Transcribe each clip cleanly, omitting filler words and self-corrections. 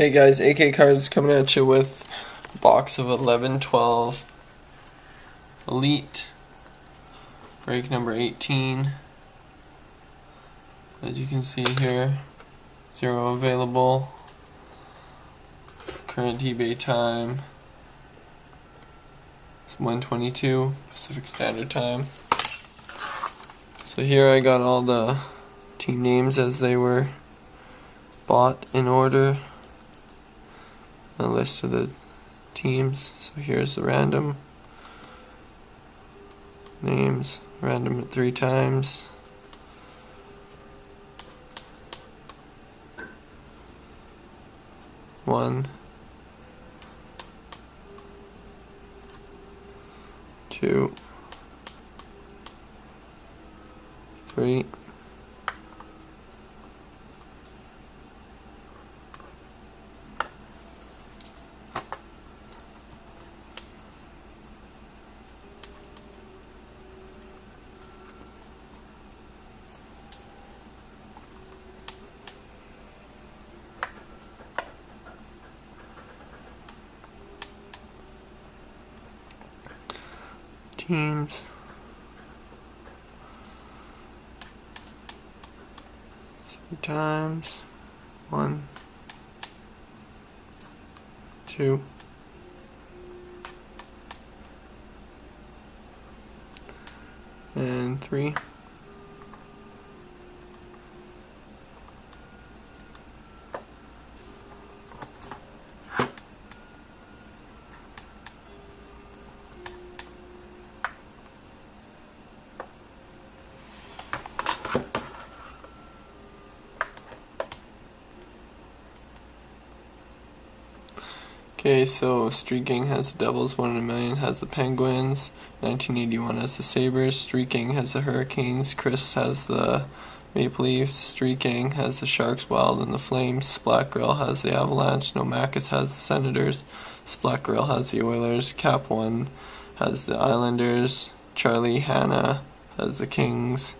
Hey guys, AK Cards coming at you with a box of 11-12 Elite, break number 18. As you can see here, 0 available. Current eBay time is 1:22 Pacific Standard Time. So here I got all the team names as they were bought in order. A list of the teams. So here's the random names, random at 3 times. One, two, three, teams, 3 times, 1, 2, and 3. Okay, so Streaking has the Devils, 1 in a million has the Penguins, 1981 has the Sabres, Streaking has the Hurricanes, Chris has the Maple Leafs, Streaking has the Sharks, Wild, and the Flames, Splat Grill has the Avalanche, Nomakis has the Senators, Splat Grill has the Oilers, Cap One has the Islanders, Charlie Hanna has the Kings,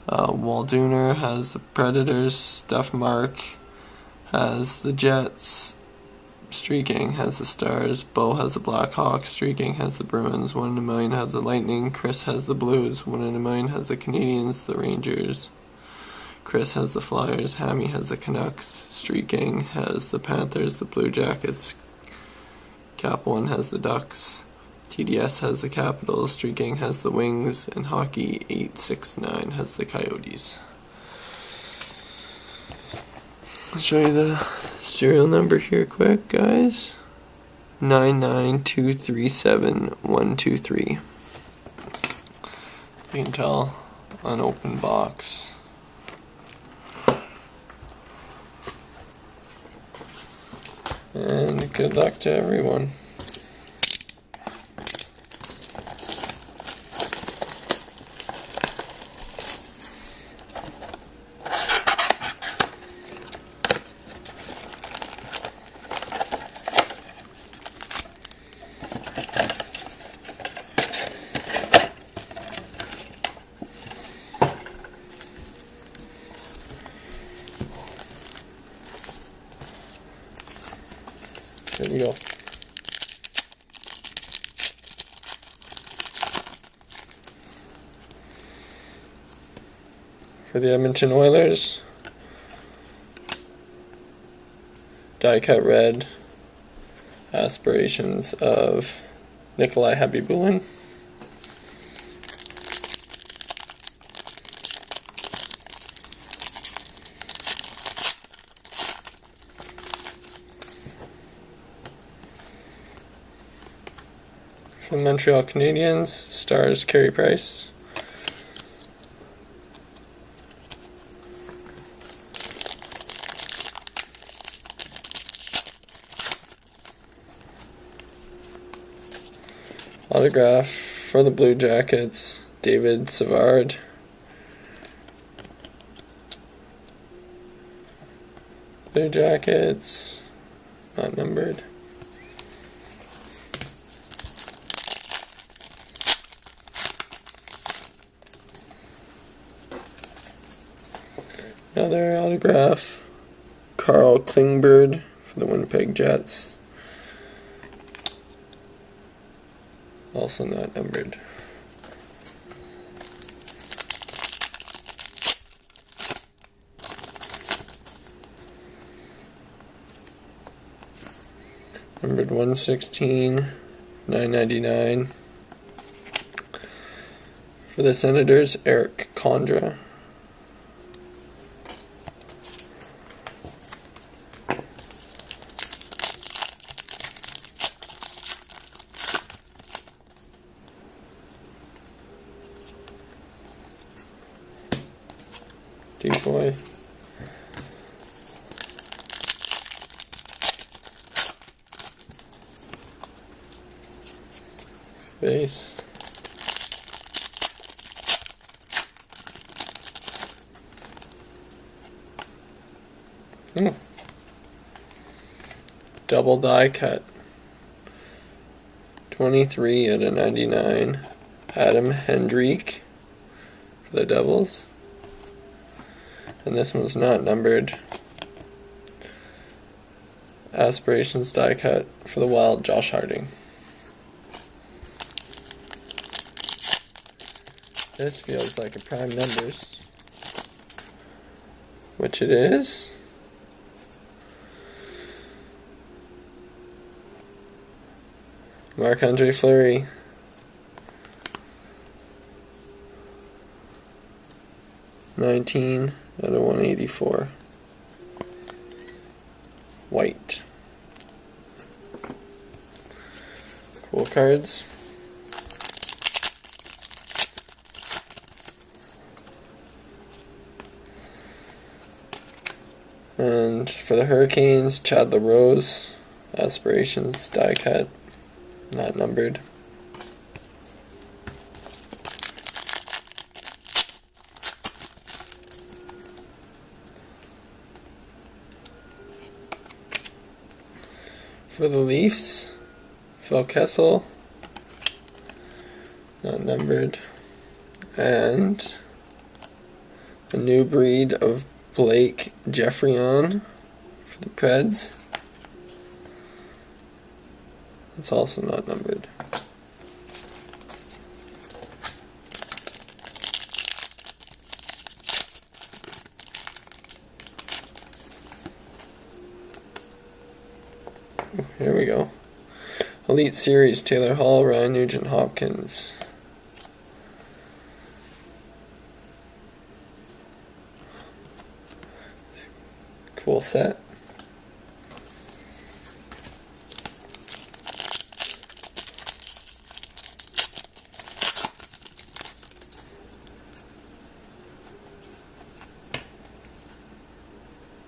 Waldooner has the Predators, Stuff Mark has the Jets, Streaking has the Stars, Bo has the Blackhawks, Streaking has the Bruins, 1 in a million has the Lightning, Chris has the Blues, 1 in a million has the Canadiens, the Rangers, Chris has the Flyers, Hammy has the Canucks, Streaking has the Panthers, the Blue Jackets, Cap One has the Ducks, TDS has the Capitals, Streaking has the Wings, and Hockey 869 has the Coyotes. I'll show you the serial number here quick, guys. 99237-123. You can tell, unopened box. And good luck to everyone. There we go. For the Edmonton Oilers, die cut red, aspirations of Nikolai Habibulin. For the Montreal Canadiens, Stars, Carey Price. Autograph for the Blue Jackets, David Savard. Blue Jackets, not numbered. Another autograph, Carl Klingberg for the Winnipeg Jets. Also not numbered. Numbered 116, $9.99. For the Senators, Eric Condra. Decoy. Base. Double die cut. 23 out of 99. Adam Hendrick for the Devils. And this one's not numbered. Aspirations die cut for the Wild, Josh Harding. This feels like a prime numbers, which it is. Marc-Andre Fleury. $19 out of $184. White. Cool cards. And for the Hurricanes, Chad LaRose. Aspirations die cut. Not numbered. For the Leafs, Phil Kessel, not numbered. And a new breed of Blake Geoffrion for the Preds. It's also not numbered. Here we go. Elite Series, Taylor Hall, Ryan Nugent-Hopkins. Cool set.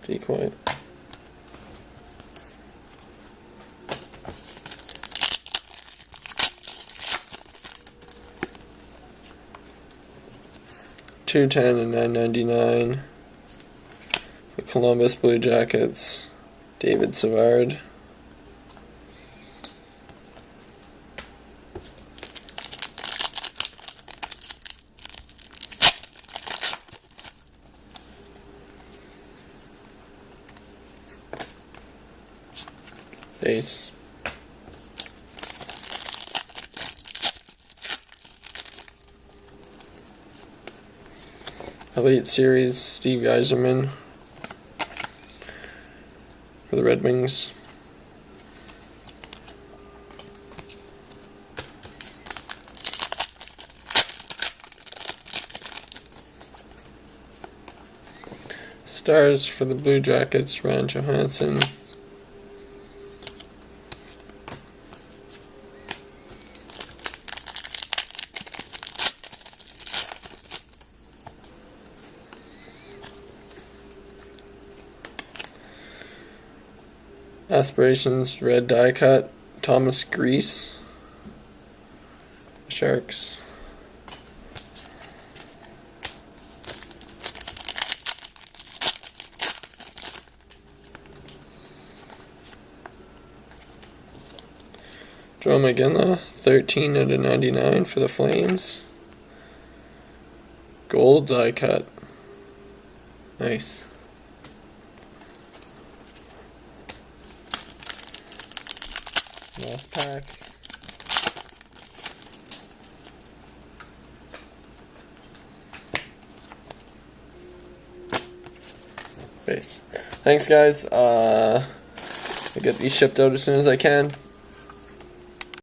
Decoy. $210 and $9.99 for Columbus Blue Jackets, David Savard. Base. Elite Series, Steve Yzerman for the Red Wings. Stars for the Blue Jackets, Ryan Johansson. Aspirations, red die cut, Thomas Greiss, Sharks. Joe McGinley, 13 out of 99 for the Flames. Gold die cut. Nice. last pack. Base. Thanks, guys. I'll get these shipped out as soon as I can.